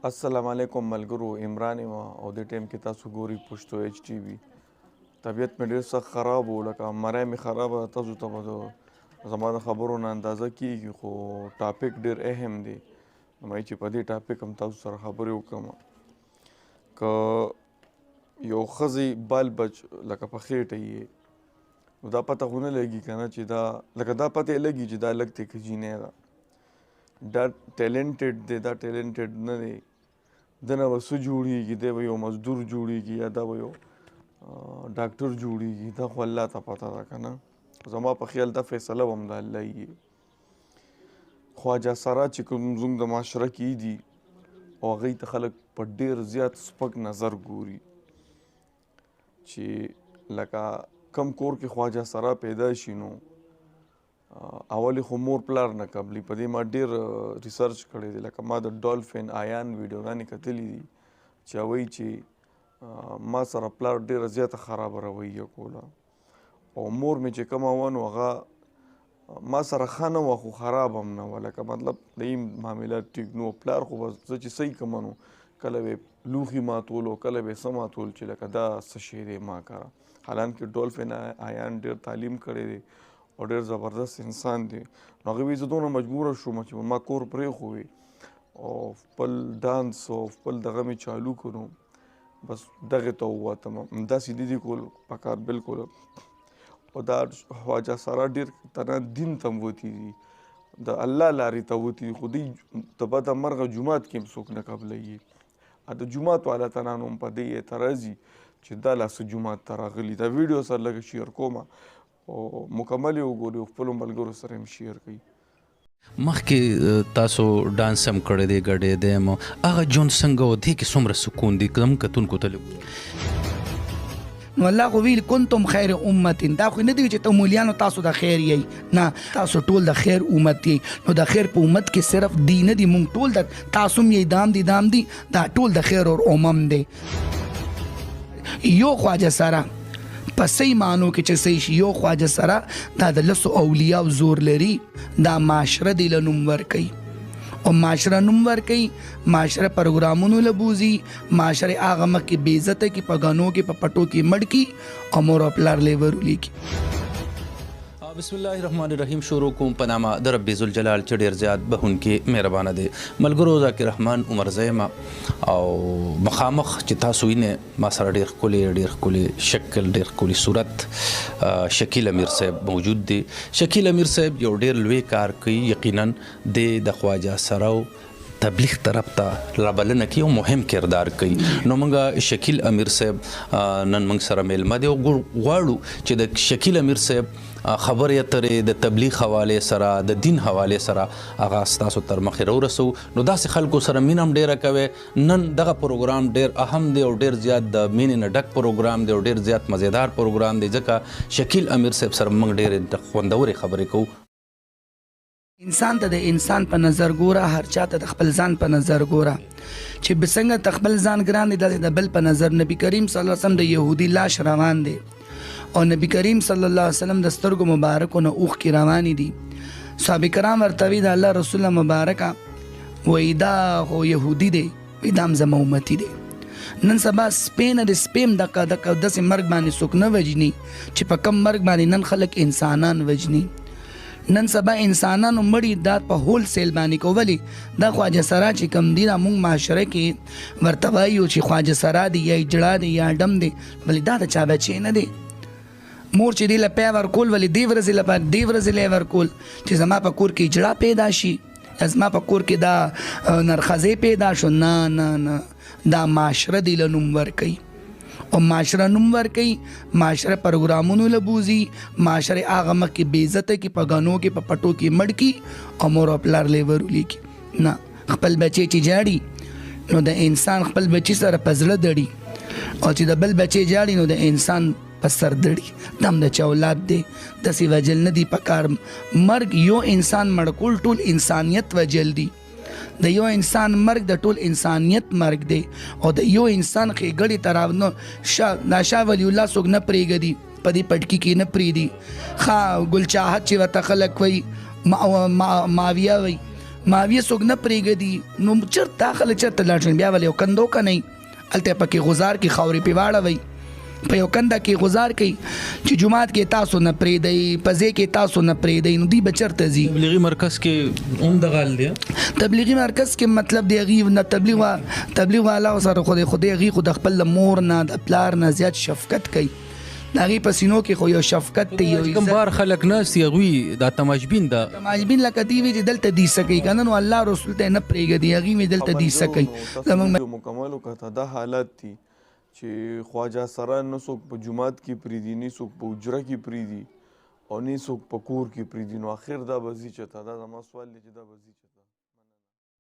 السلام علیکم ملګرو، عمران یم او د ټیم کې تاسو ګوري پښتو ایچ ټي وي. طبیعت مې ډېر سخت خراب و، لکه مری مې خرابه. تاسو ته به زما د خبرو نه اندازه کېږي، خو ټاپک ډېر اهم دی. مې چې په دې ټاپک هم تاسو سره خبرې وکړم. که یو ښځې بال بچ لکه په خېټه یې، نو دا پته خو نه لګي که نه چې دا لکه دا پته یې لګي چې دا لږ دی که جینۍ ده. دا ټیلنټډ دی، دا ټیلنټډ نه دی. د نه به څه جوړېږي، دی به یو مزدور جوړېږي یا دا به یو ډاکټر جوړېږي. دا خو الله ته پته ده که نه. زما په خیال دا فیصله به هم د الله یي. خواجه سرا چې کوم زموږ د معاشره کې دي او هغوی ته خلک په ډېر زیات سپک نظر ګوري، چې لکه کم کور کې خواجه سرا پیدا شي نو اول خو مور پلار نه قبلي. په دې ما ډېر ریسرچ کړی دی. لکه ما د ډالفین آیان ویډیوګانې کتلي دي چې هغوی چې ما سره پلار ډېره زیاته خرابه رویه کوله، او مور مې چې کومه وه نو هغه ما سره ښه نه وه خو خراب هم نه وه. لکه مطلب د این معاملات ټیک نو. پلار خو به زه چې صحیح کومه نو کله به لوښي ماتول او کله به څه ماتول چې لکه دا څه شی دی ما کره. حالانکه ډالفین آیان ډېر تعلیم کړی دی او ډېر زبردست انسان دی. نو هغې وایي زه دونه مجبوره شوم چې ما کور پرېښوې او خپل ډانس او خپل دغه مې چالو کړو، بس دغې ته ووتم. همداسې دي کول پکار بلکل. او دا خواجه سرا ډېر تنه دین ته هم وتي دي، د الله لارې ته وتي دي، خو دوی د بده مرغه جومات کې هم څوک نه قبلوي. د جومات والا تنانو هم په دې اعتراض وي چې دا لا څه جومات ته راغلي. دا ویډیو سره لږ شیر کوم او مکمل یې وګورئ او خپلو ملګرو سره هم شیر کړئ. مخکې تاسو ډانس هم کړی دی، ګډېدی هم، هغه ژوند څنګه و؟ دې کې څومره سکون دی زموږ کتونکو ته؟ نو الله خو ویل کنتم خیر امت. دا خو نه دی چې ته مولیانو تاسو د خیر یی، نه، تاسو ټول د خیر امت یی. نو د خیر په امت کې صرف دی نه دی، مونږ ټول د تاسو یې دام دی دا ټول د خیر اور امم دی. یو خواجه سره په صحیح معنو کې چې صحیح شي، یو خواجه سره دا د لسو اولیاء زور لري. دا معاشره دی له نوم ورکوي او معاشره نوم ورکوي، معاشره پروګرامونو له بوځي، معاشره هغه مخکې بې عزته کې په غنو کې په پټو کې مړ کي او مور او پلار لیور ولیکي. بسم الله الرحمن الرحیم. شروع کوم په نامه د رب ذوالجلال چې ډېر زیات بخونکي مهربانه دی. ملګرو ذاکر رحمان عمر زیمه او مخامخ چې تاسو وینئ ما سره ډېر ښکلی شکل، ډېر ښکلی صورت شکیل امیر صاحب موجود دی. شکیل امیر صاحب یو ډېر لوی کار کوي، یقینا د خواجه سراو تبلیغ طرف ته رابلنه کوي او مهم کردار کوي. نو موږ شکیل امیر صاحب نن موږ سره میلمه دی او غواړو چې د شکیل امیر صاحب خبرې اترې د تبلیغ حوالې سره، د دین حوالې سره هغه ستاسو تر مخې راورسو. نو داسې خلکو سره مینه هم ډېره کوئ. نن دغه پروګرام ډېر اهم دی او ډېر زیات د مینې نه ډک پروګرام دی او ډېر زیات مزیدار پروګرام دی، ځکه شکیل امیر صاحب سره موږ ډېرې خوندورې خبرې کوو. انسان ته د انسان په نظر ګوره، هر چا ته د خپل ځان په نظر ګوره. چې بڅنګه ته خپل ځان ګران دی داسې د بل په نظر. نبی کریم صلی الله علیه وسلم د یهودي لاش روان دی او نبی کریم صلی الله علیه وسلم د سترګو مبارکو نه اوښکې روانې دي. صحابه کرام ورته وی د الله رسول مبارکه وایي دا خو یهودي دی، وایي دا هم زما امتي دی. نن سبا سپین د سپیم دغه داسې مرګ باندې څوک نه وجني چې په کم مرګ باندې نن خلک انسانان وجني. نن سبا انسانانو مړي دا په هول سیل باندې کولی. دا خواجه سرا چې کم دی دا مونږ معاشره کې ورته وایو چې خواجه سرا دی یا اجړا دی یا ډم دی، بلې دا د چا بچی نه دی. مور چې دی له پی ورکول ولې دې ورځې لپاره دې ورځې لی ورکول چې زما په کور کې اجړا پیدا شي، زما په کور کې دا نرخزې پیدا شو. نه نه نه، دا معاشره دی له نوم ورکوي او معاشره نوم ورکوي، معاشره پروګرامونو له بوځي، معاشره هغه مخکې بې عزته کې په غنو کې په پټو کې مړ کي او مور او پلار لیور ولیکي. نه، خپل بچی چې جاړي نو د انسان خپل بچی سره په زړه دړي، او چې د بل بچی جاړي نو د انسان په سر دړي. دم د چا اولاد دی داسې وجل نه دی پکار. مرګ یو انسان مړ کول ټول انسانیت وجل دی. د یو انسان مرګ د ټول انسانیت مرګ دی او د یو انسان ښېګړې تراونه دا شاه ولی الله څوک نه پرېږدي، په دې پټکي کې نه پرېږدي. ښه ګل چاحت چې ورته خلک وایي، ماویه وایي، ماویه څوک نه پرېږدي نو چېرته خلک چېرته لاړ شي بیا ولې یو کندو کنئ هلته پکې غزار کې خاورې پې واړوئ په یو کنده کې غزار کوي چې جومات کې تاسو نه پرېږدئ په ځای کې تاسو نه پرېږدئ نو دوی به چېرته ځي تبلیغي مرکز کې هم دغه حال دی تبلیغي مرکز کې مطلب د هغې نه تبلیغ والا سره خو د هغې خو د خپل مور نه د پلار نه زیات شفقت کوي د هغې په سینو کې خو یو شفقت دی یو کوم بار خلک ناست هغوی دا تماشبین ده تماشبین لکه دوی وي چې دلته دیسه کوي که نه نو الله رسول ته نه پرېږدي هغې مې دلته دیسه کوي زموږ مکمل وکړه دا حالات دي چې خواجه سره نه څوک په جومات کې پرېږدي نه څوک په حجره کې پرېږدي او نه څوک په کور کې پرېږدي نو اخر دا به ځي چېرته دا زما سوال دی چې دا به ځي چېرته